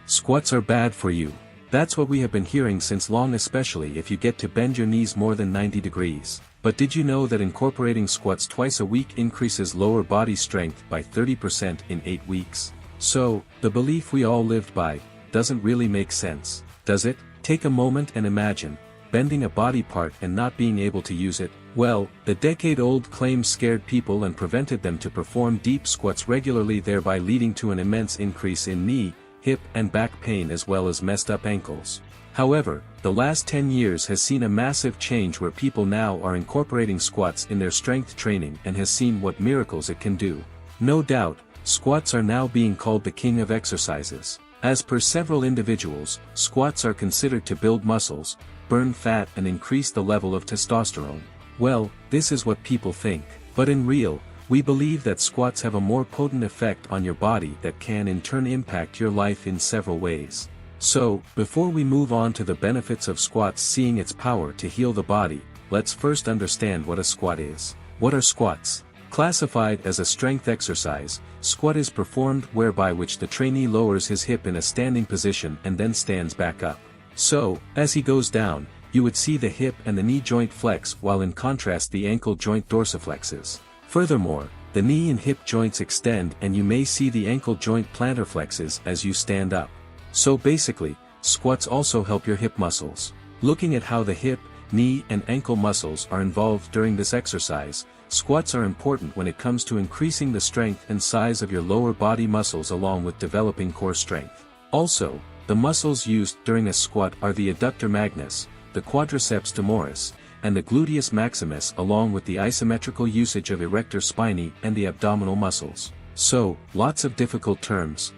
Squats are bad for you. That's what we have been hearing since long, especially if you get to bend your knees more than 90 degrees. But did you know that incorporating squats twice a week increases lower body strength by 30% in 8 weeks? So, the belief we all lived by doesn't really make sense, does it? Take a moment and imagine bending a body part and not being able to use it. Well, the decade-old claim scared people and prevented them to perform deep squats regularly, thereby leading to an immense increase in knee, hip and back pain as well as messed up ankles. However, the last 10 years has seen a massive change where people now are incorporating squats in their strength training and has seen what miracles it can do. No doubt, squats are now being called the king of exercises. As per several individuals, squats are considered to build muscles, burn fat and increase the level of testosterone. Well, this is what people think. But in real, we believe that squats have a more potent effect on your body that can in turn impact your life in several ways. So, before we move on to the benefits of squats seeing its power to heal the body, let's first understand what a squat is. What are squats? Classified as a strength exercise, squat is performed whereby which the trainee lowers his hip in a standing position and then stands back up. So, as he goes down, you would see the hip and the knee joint flex, while in contrast the ankle joint dorsiflexes. Furthermore, the knee and hip joints extend and you may see the ankle joint plantar flexes as you stand up. So basically, squats also help your hip muscles. Looking at how the hip, knee and ankle muscles are involved during this exercise, squats are important when it comes to increasing the strength and size of your lower body muscles along with developing core strength. Also, the muscles used during a squat are the adductor magnus, the quadriceps femoris, and the gluteus maximus, along with the isometrical usage of erector spinae and the abdominal muscles. So, lots of difficult terms.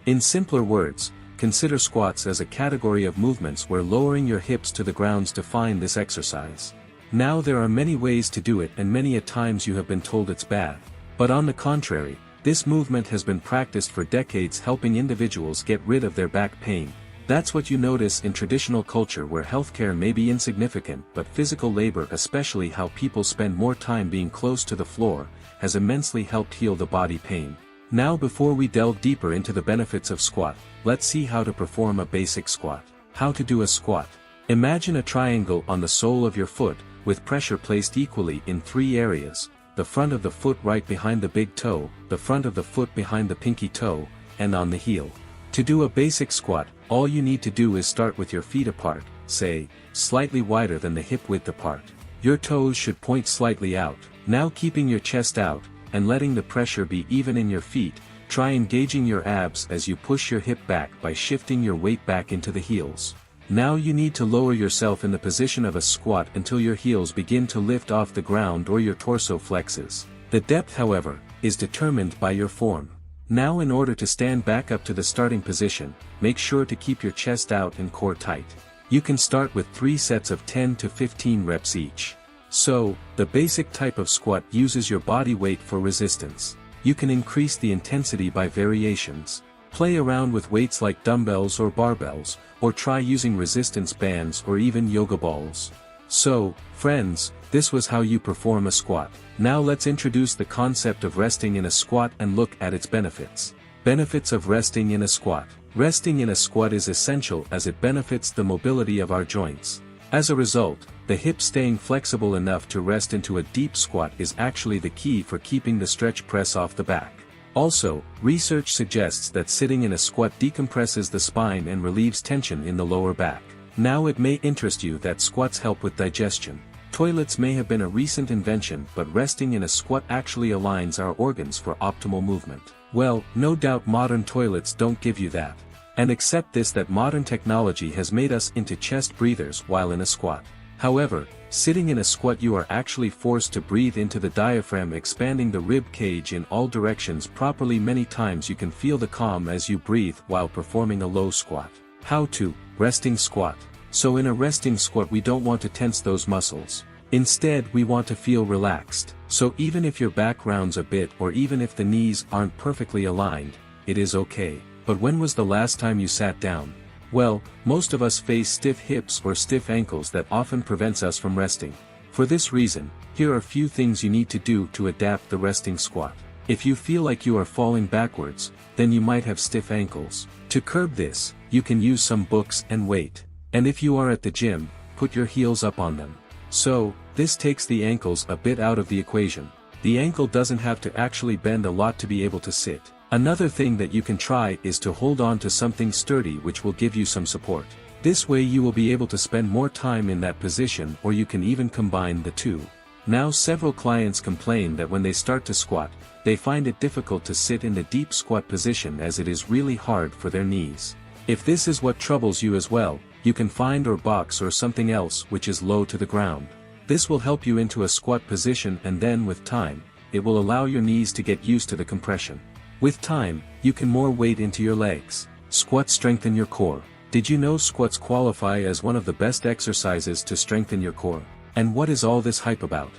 In simpler words, consider squats as a category of movements where lowering your hips to the grounds define this exercise. Now there are many ways to do it and many a times you have been told it's bad. But on the contrary, this movement has been practiced for decades, helping individuals get rid of their back pain. That's what you notice in traditional culture where healthcare may be insignificant, but physical labor, especially how people spend more time being close to the floor, has immensely helped heal the body pain. Now before we delve deeper into the benefits of squat, let's see how to perform a basic squat. How to do a squat. Imagine a triangle on the sole of your foot, with pressure placed equally in 3 areas: the front of the foot right behind the big toe, the front of the foot behind the pinky toe, and on the heel. To do a basic squat, all you need to do is start with your feet apart, say, slightly wider than the hip width apart. Your toes should point slightly out. Now keeping your chest out, and letting the pressure be even in your feet, try engaging your abs as you push your hip back by shifting your weight back into the heels. Now you need to lower yourself in the position of a squat until your heels begin to lift off the ground or your torso flexes. The depth, however, is determined by your form. Now in order to stand back up to the starting position, make sure to keep your chest out and core tight. You can start with 3 sets of 10 to 15 reps each. So, the basic type of squat uses your body weight for resistance. You can increase the intensity by variations. Play around with weights like dumbbells or barbells, or try using resistance bands or even yoga balls. So, friends, this was how you perform a squat. Now let's introduce the concept of resting in a squat and look at its benefits. Benefits of resting in a squat. Resting in a squat is essential as it benefits the mobility of our joints. As a result, the hip staying flexible enough to rest into a deep squat is actually the key for keeping the stretch press off the back. Also, research suggests that sitting in a squat decompresses the spine and relieves tension in the lower back. Now it may interest you that squats help with digestion. Toilets may have been a recent invention, but resting in a squat actually aligns our organs for optimal movement. Well, no doubt modern toilets don't give you that. And accept this, that modern technology has made us into chest breathers while in a squat. However, sitting in a squat you are actually forced to breathe into the diaphragm, expanding the rib cage in all directions properly. Many times you can feel the calm as you breathe while performing a low squat. How to resting squat. So in a resting squat we don't want to tense those muscles. Instead we want to feel relaxed. So even if your back rounds a bit or even if the knees aren't perfectly aligned, it is okay. But when was the last time you sat down? Well, most of us face stiff hips or stiff ankles that often prevents us from resting. For this reason, here are a few things you need to do to adapt the resting squat. If you feel like you are falling backwards, then you might have stiff ankles. To curb this, you can use some books and weight. And if you are at the gym, put your heels up on them. So, this takes the ankles a bit out of the equation. The ankle doesn't have to actually bend a lot to be able to sit. Another thing that you can try is to hold on to something sturdy which will give you some support. This way you will be able to spend more time in that position, or you can even combine the two. Now several clients complain that when they start to squat, they find it difficult to sit in the deep squat position as it is really hard for their knees. If this is what troubles you as well, you can find or box or something else which is low to the ground. This will help you into a squat position, and then with time, it will allow your knees to get used to the compression. With time, you can more weight into your legs. Squats strengthen your core. Did you know squats qualify as one of the best exercises to strengthen your core? And what is all this hype about?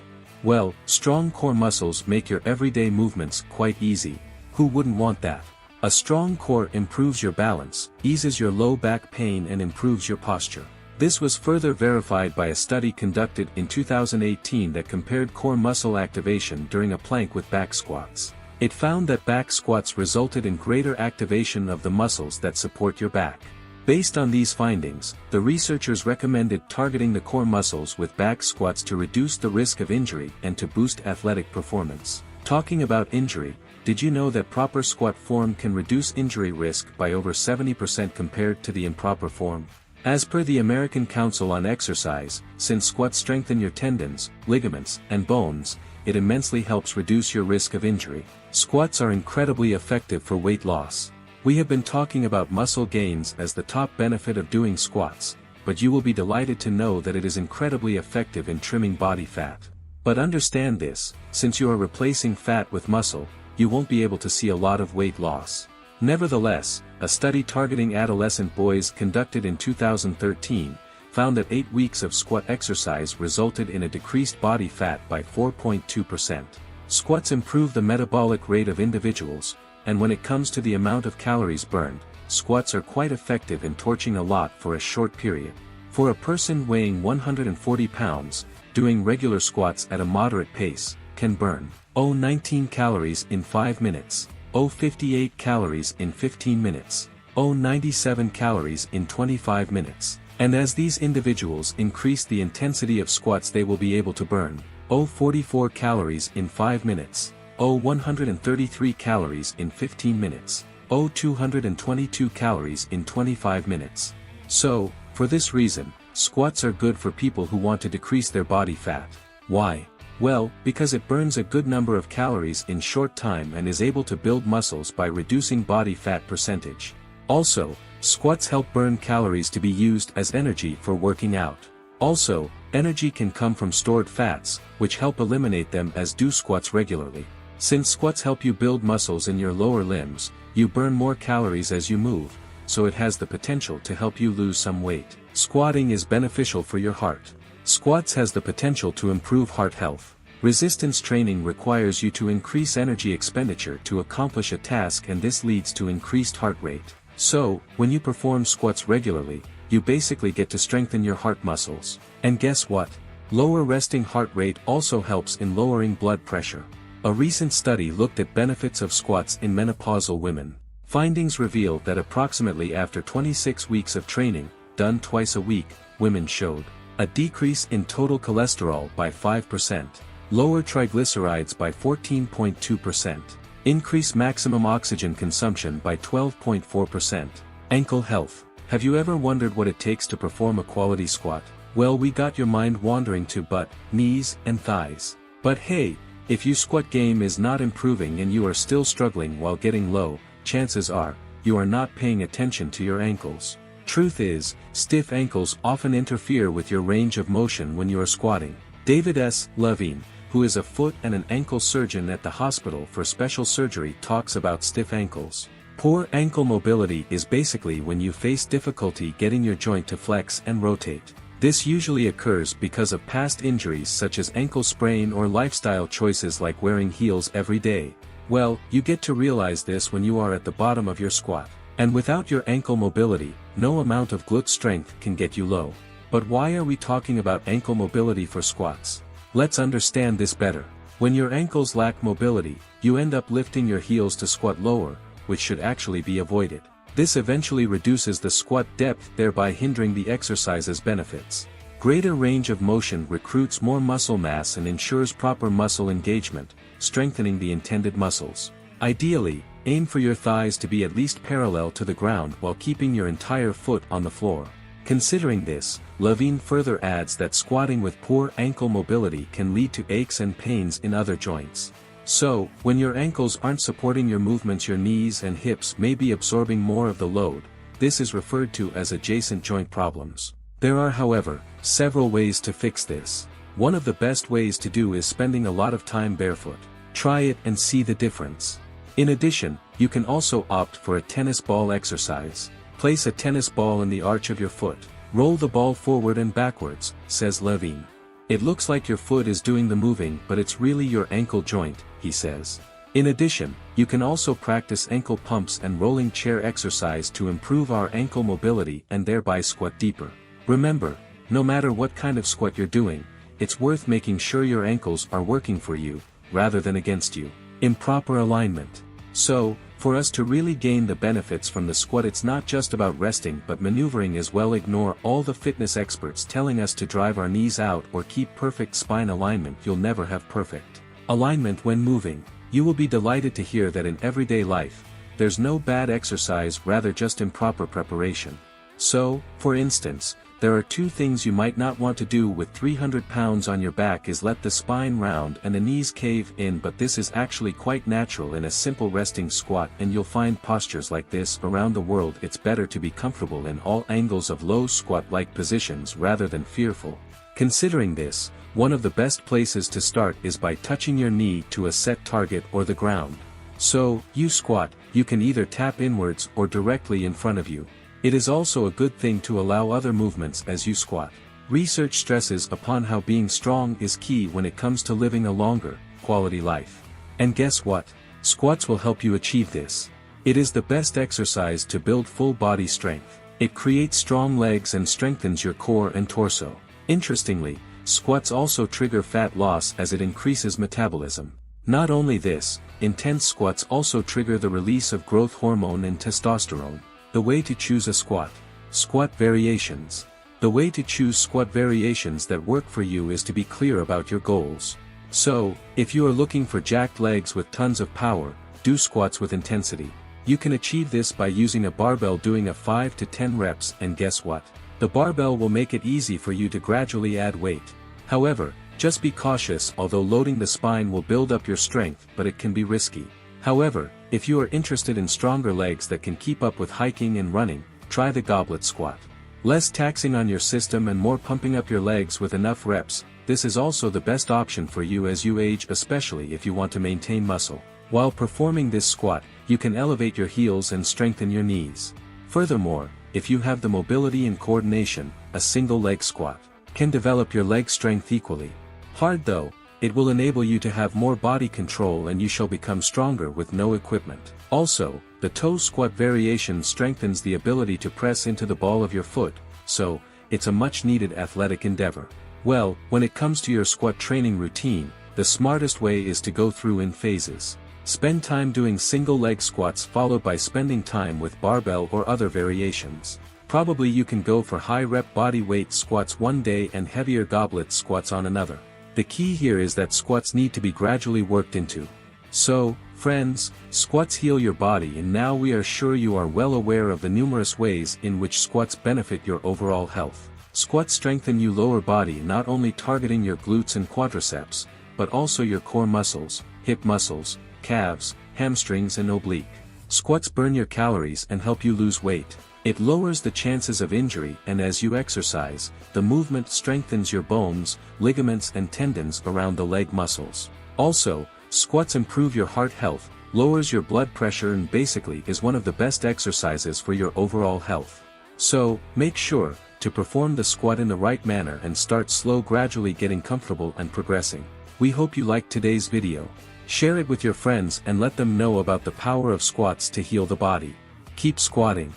Well, strong core muscles make your everyday movements quite easy. Who wouldn't want that? A strong core improves your balance, eases your low back pain, and improves your posture. This was further verified by a study conducted in 2018 that compared core muscle activation during a plank with back squats. It found that back squats resulted in greater activation of the muscles that support your back. Based on these findings, the researchers recommended targeting the core muscles with back squats to reduce the risk of injury and to boost athletic performance. Talking about injury, did you know that proper squat form can reduce injury risk by over 70% compared to the improper form? As per the American Council on Exercise, since squats strengthen your tendons, ligaments, and bones, it immensely helps reduce your risk of injury. Squats are incredibly effective for weight loss. We have been talking about muscle gains as the top benefit of doing squats, but you will be delighted to know that it is incredibly effective in trimming body fat. But understand this, since you are replacing fat with muscle, you won't be able to see a lot of weight loss. Nevertheless, a study targeting adolescent boys conducted in 2013, found that 8 weeks of squat exercise resulted in a decreased body fat by 4.2%. Squats improve the metabolic rate of individuals, and when it comes to the amount of calories burned, squats are quite effective in torching a lot for a short period. For a person weighing 140 pounds, doing regular squats at a moderate pace, can burn 19 calories in 5 minutes, 58 calories in 15 minutes, 97 calories in 25 minutes. And as these individuals increase the intensity of squats, they will be able to burn 44 calories in 5 minutes, 133 calories in 15 minutes, 222 calories in 25 minutes. So, for this reason, squats are good for people who want to decrease their body fat. Why? Well, because it burns a good number of calories in short time and is able to build muscles by reducing body fat percentage. Also, squats help burn calories to be used as energy for working out. Also, energy can come from stored fats, which help eliminate them as do squats regularly. Since squats help you build muscles in your lower limbs, you burn more calories as you move, so it has the potential to help you lose some weight. Squatting is beneficial for your heart. Squats has the potential to improve heart health. Resistance training requires you to increase energy expenditure to accomplish a task, and this leads to increased heart rate. So, when you perform squats regularly, you basically get to strengthen your heart muscles. And guess what? Lower resting heart rate also helps in lowering blood pressure. A recent study looked at benefits of squats in menopausal women. Findings revealed that approximately after 26 weeks of training, done twice a week, women showed a decrease in total cholesterol by 5%, lower triglycerides by 14.2%, increase maximum oxygen consumption by 12.4%. Ankle health. Have you ever wondered what it takes to perform a quality squat? Well, we got your mind wandering to butt, knees, and thighs. But hey, if your squat game is not improving and you are still struggling while getting low, chances are, you are not paying attention to your ankles. Truth is, stiff ankles often interfere with your range of motion when you are squatting. David S. Levine, who is a foot and an ankle surgeon at the Hospital for Special Surgery, talks about stiff ankles. Poor ankle mobility is basically when you face difficulty getting your joint to flex and rotate. This usually occurs because of past injuries such as ankle sprain or lifestyle choices like wearing heels every day. Well, you get to realize this when you are at the bottom of your squat. And without your ankle mobility, no amount of glute strength can get you low. But why are we talking about ankle mobility for squats? Let's understand this better. When your ankles lack mobility, you end up lifting your heels to squat lower, which should actually be avoided. This eventually reduces the squat depth, thereby hindering the exercise's benefits. Greater range of motion recruits more muscle mass and ensures proper muscle engagement, strengthening the intended muscles. Ideally, aim for your thighs to be at least parallel to the ground while keeping your entire foot on the floor. Considering this, Levine further adds that squatting with poor ankle mobility can lead to aches and pains in other joints. So, when your ankles aren't supporting your movements, your knees and hips may be absorbing more of the load. This is referred to as adjacent joint problems. There are, however, several ways to fix this. One of the best ways to do is spending a lot of time barefoot. Try it and see the difference. In addition, you can also opt for a tennis ball exercise. Place a tennis ball in the arch of your foot. Roll the ball forward and backwards, says Levine. It looks like your foot is doing the moving, but it's really your ankle joint, he says. In addition, you can also practice ankle pumps and rolling chair exercise to improve our ankle mobility and thereby squat deeper. Remember, no matter what kind of squat you're doing, it's worth making sure your ankles are working for you, rather than against you. Improper alignment. So, for us to really gain the benefits from the squat, it's not just about resting but maneuvering as well. Ignore all the fitness experts telling us to drive our knees out or keep perfect spine alignment. You'll never have perfect alignment when moving. You will be delighted to hear that in everyday life, there's no bad exercise, rather just improper preparation. So, for instance, there are two things you might not want to do with 300 pounds on your back: is let the spine round and the knees cave in. But this is actually quite natural in a simple resting squat, and you'll find postures like this around the world. It's better to be comfortable in all angles of low squat-like positions rather than fearful. Considering this, one of the best places to start is by touching your knee to a set target or the ground. So, you squat, you can either tap inwards or directly in front of you. It is also a good thing to allow other movements as you squat. Research stresses upon how being strong is key when it comes to living a longer, quality life. And guess what? Squats will help you achieve this. It is the best exercise to build full body strength. It creates strong legs and strengthens your core and torso. Interestingly, squats also trigger fat loss as it increases metabolism. Not only this, intense squats also trigger the release of growth hormone and testosterone. The way to choose a squat. Squat variations. The way to choose squat variations that work for you is to be clear about your goals. So, if you are looking for jacked legs with tons of power, do squats with intensity. You can achieve this by using a barbell, doing a 5 to 10 reps, and guess what? The barbell will make it easy for you to gradually add weight. However, just be cautious. Although loading the spine will build up your strength, but it can be risky. However, if you are interested in stronger legs that can keep up with hiking and running, try the goblet squat. Less taxing on your system and more pumping up your legs with enough reps. This is also the best option for you as you age, especially if you want to maintain muscle. While performing this squat, you can elevate your heels and strengthen your knees. Furthermore, if you have the mobility and coordination, a single leg squat can develop your leg strength equally. Hard though, it will enable you to have more body control and you shall become stronger with no equipment. Also, the toe squat variation strengthens the ability to press into the ball of your foot, so, it's a much needed athletic endeavor. Well, when it comes to your squat training routine, the smartest way is to go through in phases. Spend time doing single leg squats followed by spending time with barbell or other variations. Probably you can go for high rep body weight squats one day and heavier goblet squats on another. The key here is that squats need to be gradually worked into. So, friends, squats heal your body, and now we are sure you are well aware of the numerous ways in which squats benefit your overall health. Squats strengthen your lower body, not only targeting your glutes and quadriceps, but also your core muscles, hip muscles, calves, hamstrings and oblique. Squats burn your calories and help you lose weight. It lowers the chances of injury, and as you exercise, the movement strengthens your bones, ligaments and tendons around the leg muscles. Also, squats improve your heart health, lowers your blood pressure, and basically is one of the best exercises for your overall health. So, make sure to perform the squat in the right manner and start slow, gradually getting comfortable and progressing. We hope you liked today's video. Share it with your friends and let them know about the power of squats to heal the body. Keep squatting.